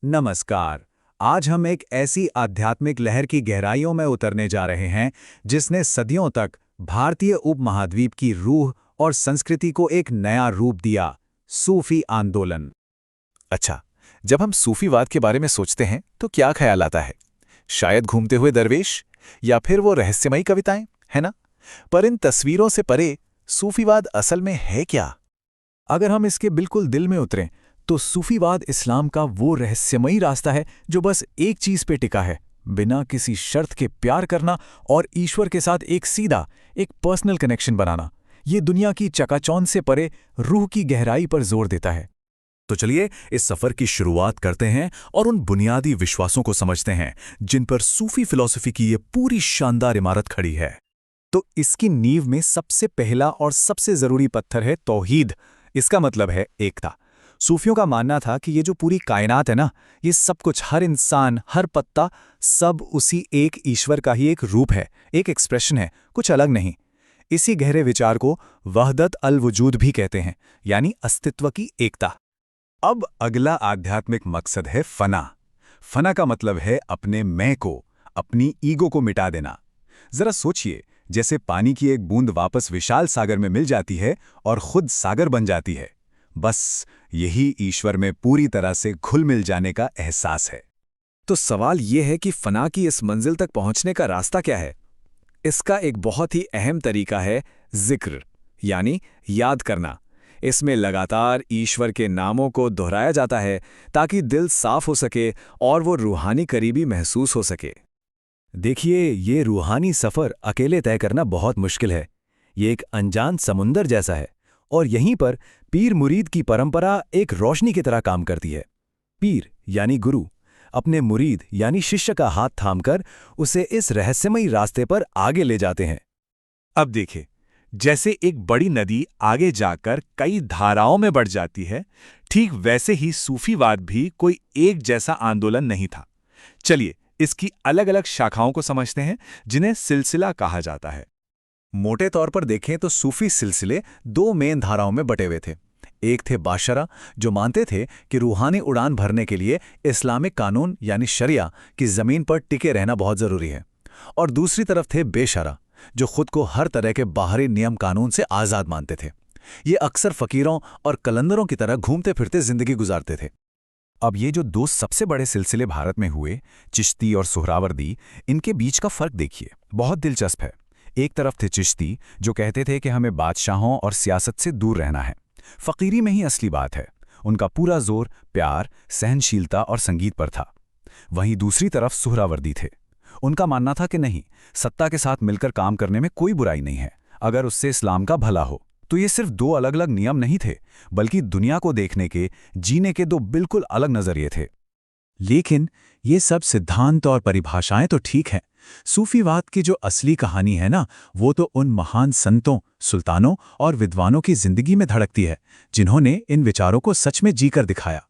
नमस्कार। आज हम एक ऐसी आध्यात्मिक लहर की गहराइयों में उतरने जा रहे हैं जिसने सदियों तक भारतीय उपमहाद्वीप की रूह और संस्कृति को एक नया रूप दिया। सूफी आंदोलन। अच्छा, जब हम सूफीवाद के बारे में सोचते हैं तो क्या ख्याल आता है? शायद घूमते हुए दरवेश या फिर वो रहस्यमयी कविताएं, है ना? पर इन तस्वीरों से परे सूफीवाद असल में है क्या? अगर हम इसके बिल्कुल दिल में उतरें तो सूफीवाद इस्लाम का वो रहस्यमयी रास्ता है जो बस एक चीज पे टिका है, बिना किसी शर्त के प्यार करना और ईश्वर के साथ एक सीधा, एक पर्सनल कनेक्शन बनाना। ये दुनिया की चकाचौंध से परे रूह की गहराई पर जोर देता है। तो चलिए इस सफर की शुरुआत करते हैं और उन बुनियादी विश्वासों को समझते हैं जिन पर सूफी फिलॉसफी की ये पूरी शानदार इमारत खड़ी है। तो इसकी नींव में सबसे पहला और सबसे जरूरी पत्थर है तौहीद। इसका मतलब है एकता। सूफियों का मानना था कि ये जो पूरी कायनात है ना, ये सब कुछ, हर इंसान, हर पत्ता, सब उसी एक ईश्वर का ही एक रूप है, एक एक्सप्रेशन है, कुछ अलग नहीं। इसी गहरे विचार को वहदत अल वजूद भी कहते हैं, यानी अस्तित्व की एकता। अब अगला आध्यात्मिक मकसद है फना। फना का मतलब है अपने मैं को, अपनी ईगो को मिटा देना। जरा सोचिए, जैसे पानी की एक बूंद वापस विशाल सागर में मिल जाती है और खुद सागर बन जाती है। बस यही ईश्वर में पूरी तरह से घुल मिल जाने का एहसास है। तो सवाल ये है कि फना की इस मंजिल तक पहुंचने का रास्ता क्या है? इसका एक बहुत ही अहम तरीका है जिक्र, यानी याद करना। इसमें लगातार ईश्वर के नामों को दोहराया जाता है ताकि दिल साफ हो सके और वो रूहानी करीबी महसूस हो सके। देखिए, ये रूहानी सफ़र अकेले तय करना बहुत मुश्किल है। ये एक अनजान समुंदर जैसा है और यहीं पर पीर मुरीद की परंपरा एक रोशनी की तरह काम करती है। पीर यानी गुरु अपने मुरीद यानी शिष्य का हाथ थामकर उसे इस रहस्यमयी रास्ते पर आगे ले जाते हैं। अब देखिए, जैसे एक बड़ी नदी आगे जाकर कई धाराओं में बढ़ जाती है, ठीक वैसे ही सूफीवाद भी कोई एक जैसा आंदोलन नहीं था। चलिए इसकी अलग अलग शाखाओं को समझते हैं जिन्हें सिलसिला कहा जाता है। मोटे तौर पर देखें तो सूफी सिलसिले दो मेन धाराओं में बटे हुए थे। एक थे बाशरा, जो मानते थे कि रूहानी उड़ान भरने के लिए इस्लामिक कानून यानी शरिया की ज़मीन पर टिके रहना बहुत ज़रूरी है। और दूसरी तरफ थे बेशरा, जो खुद को हर तरह के बाहरी नियम कानून से आज़ाद मानते थे। ये अक्सर फ़कीरों और कलंदरों की तरह घूमते फिरते ज़िंदगी गुजारते थे। अब ये जो दो सबसे बड़े सिलसिले भारत में हुए, चिश्ती और सुहरावर्दी, इनके बीच का फ़र्क देखिए, बहुत दिलचस्प है। एक तरफ थे चिश्ती, जो कहते थे कि हमें बादशाहों और सियासत से दूर रहना है, फ़कीरी में ही असली बात है। उनका पूरा जोर प्यार, सहनशीलता और संगीत पर था। वहीं दूसरी तरफ सुहरावर्दी थे। उनका मानना था कि नहीं, सत्ता के साथ मिलकर काम करने में कोई बुराई नहीं है, अगर उससे इस्लाम का भला हो। तो ये सिर्फ दो अलग अलग नियम नहीं थे, बल्कि दुनिया को देखने के, जीने के दो बिल्कुल अलग नज़रिए थे। लेकिन ये सब सिद्धांत और परिभाषाएं तो ठीक हैं। सूफीवाद की जो असली कहानी है ना, वो तो उन महान संतों, सुल्तानों और विद्वानों की जिंदगी में धड़कती है, जिन्होंने इन विचारों को सच में जीकर दिखाया।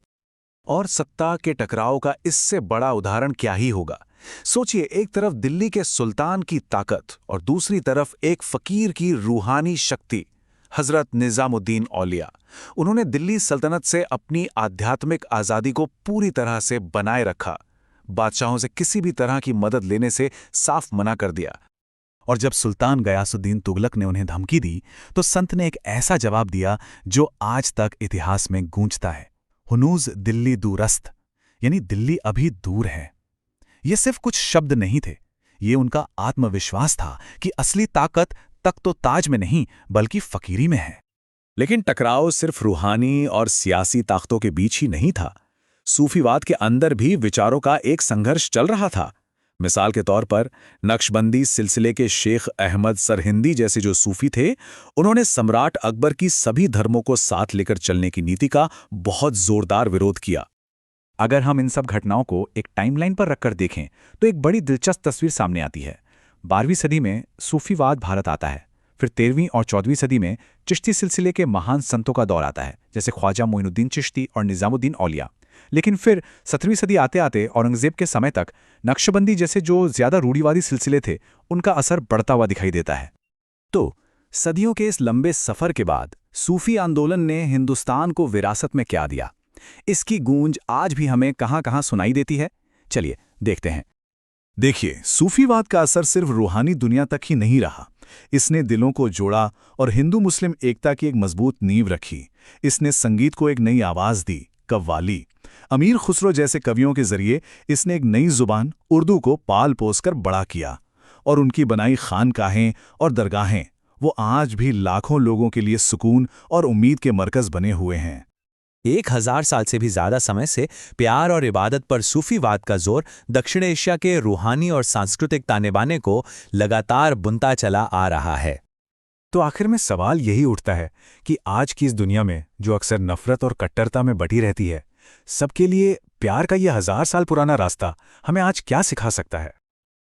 और सत्ता के टकराव का इससे बड़ा उदाहरण क्या ही होगा। सोचिए, एक तरफ दिल्ली के सुल्तान की ताकत और दूसरी तरफ एक फकीर की रूहानी शक्ति, हजरत निजामुद्दीन औलिया। उन्होंने दिल्ली सल्तनत से अपनी आध्यात्मिक आज़ादी को पूरी तरह से बनाए रखा, बादशाहों से किसी भी तरह की मदद लेने से साफ मना कर दिया। और जब सुल्तान गयासुद्दीन तुगलक ने उन्हें धमकी दी, तो संत ने एक ऐसा जवाब दिया जो आज तक इतिहास में गूंजता है, हुनूज दिल्ली दूरस्त, यानी दिल्ली अभी दूर है। ये सिर्फ कुछ शब्द नहीं थे, ये उनका आत्मविश्वास था कि असली ताकत तख्त तो ताज में नहीं, बल्कि फकीरी में है। लेकिन टकराव सिर्फ रूहानी और सियासी ताकतों के बीच ही नहीं था। सूफीवाद के अंदर भी विचारों का एक संघर्ष चल रहा था। मिसाल के तौर पर नक्शबंदी सिलसिले के शेख अहमद सरहिंदी जैसे जो सूफी थे, उन्होंने सम्राट अकबर की सभी धर्मों को साथ लेकर चलने की नीति का बहुत जोरदार विरोध किया। अगर हम इन सब घटनाओं को एक टाइमलाइन पर रखकर देखें तो एक बड़ी दिलचस्प तस्वीर सामने आती है। 12वीं सदी में सूफीवाद भारत आता है। फिर 13वीं और 14वीं सदी में चिश्ती सिलसिले के महान संतों का दौर आता है, जैसे ख्वाजा मोइनुद्दीन चिश्ती और निजामुद्दीन औलिया। लेकिन फिर 17वीं सदी आते आते औरंगजेब के समय तक नक्शबंदी जैसे जो ज़्यादा रूढ़िवादी सिलसिले थे, उनका असर बढ़ता हुआ दिखाई देता है। तो सदियों के इस लंबे सफ़र के बाद सूफी आंदोलन ने हिंदुस्तान को विरासत में क्या दिया? इसकी गूंज आज भी हमें कहाँ-कहाँ सुनाई देती है? चलिए देखते हैं। देखिए, सूफीवाद का असर सिर्फ रूहानी दुनिया तक ही नहीं रहा। इसने दिलों को जोड़ा और हिंदू मुस्लिम एकता की एक मजबूत नींव रखी। इसने संगीत को एक नई आवाज दी, कव्वाली। अमीर खुसरो जैसे कवियों के जरिए इसने एक नई जुबान उर्दू को पाल पोस कर बड़ा किया, और उनकी बनाई खानकाहें और दरगाहें वो आज भी लाखों लोगों के लिए सुकून और उम्मीद के मरकज बने हुए हैं। 1000 साल से भी ज्यादा समय से प्यार और इबादत पर सूफीवाद का जोर दक्षिण एशिया के रूहानी और सांस्कृतिक ताने-बाने को लगातार बुनता चला आ रहा है। तो आखिर में सवाल यही उठता है कि आज की इस दुनिया में जो अक्सर नफरत और कट्टरता में बटी रहती है, सबके लिए प्यार का यह 1000 साल पुराना रास्ता हमें आज क्या सिखा सकता है?